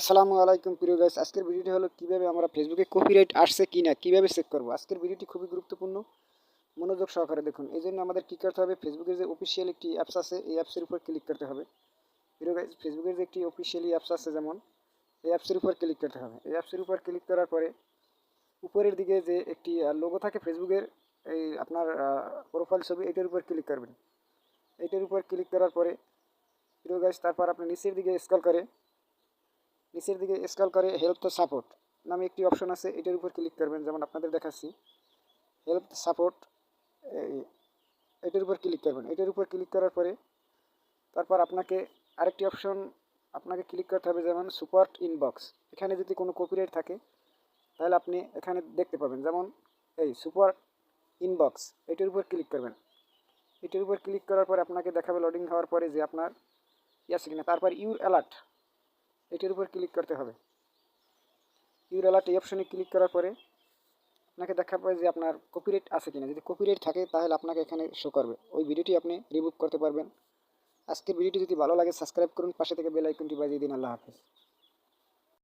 আসসালামু আলাইকুম প্রিয় গাইস, আজকের ভিডিওটি হলো কিভাবে আমরা ফেসবুকে কপিরাইট আসছে কিনা কিভাবে চেক করব। আজকের ভিডিওটি খুবই গুরুত্বপূর্ণ, মনোযোগ সহকারে দেখুন। এই জন্য আমাদের কী করতে হবে, ফেসবুকের যে অফিসিয়াল একটি অ্যাপস আছে এই অ্যাপসের উপর ক্লিক করতে হবে। প্রিয় গাইস, ফেসবুকের যে একটি অফিসিয়ালি অ্যাপস আছে, যেমন এই অ্যাপসের উপর ক্লিক করতে হবে। এই অ্যাপসের উপর ক্লিক করার পরে উপরের দিকে যে একটি লোগো থাকে ফেসবুকের, এই আপনার প্রোফাইল ছবি, এটার উপর ক্লিক করবেন। এটার উপর ক্লিক করার পরে প্রিয় গাইস, তারপর আপনি নিচের দিকে স্ক্রল করে হেল্প দ্য সাপোর্ট নামে একটি অপশন আছে, এটার উপর ক্লিক করবেন। যেমন আপনাদের দেখাচ্ছি, হেল্প সাপোর্ট, এটার উপর ক্লিক করবেন। এটার উপর ক্লিক করার পরে তারপর আপনাকে আরেকটি অপশন আপনাকে ক্লিক করতে হবে, যেমন সাপোর্ট ইনবক্স। এখানে যদি কোনো কপিরাইট থাকে তাহলে আপনি এখানে দেখতে পাবেন, যেমন এই সাপোর্ট ইনবক্স, এটার উপর ক্লিক করবেন। এটার উপর ক্লিক করার পরে আপনাকে দেখাবে লোডিং হওয়ার পরে যে আপনার আছে কিনা। তারপর ইউর অ্যালার্ট, এটার উপর ক্লিক করতে হবে। ইউর অ্যালার্ট এই অপশনে ক্লিক করার পরে আপনাকে দেখাবে যে আপনার কপিরাইট আছে কিনা। যদি কপিরাইট থাকে তাহলে আপনাকে এখানে শো করবে, ওই ভিডিওটি আপনি রিমুভ করতে পারবেন। আজকের ভিডিওটি যদি ভালো লাগে সাবস্ক্রাইব করুন, পাশে থেকে বেল আইকনটি বাজিয়ে দিন। আল্লাহ হাফেজ।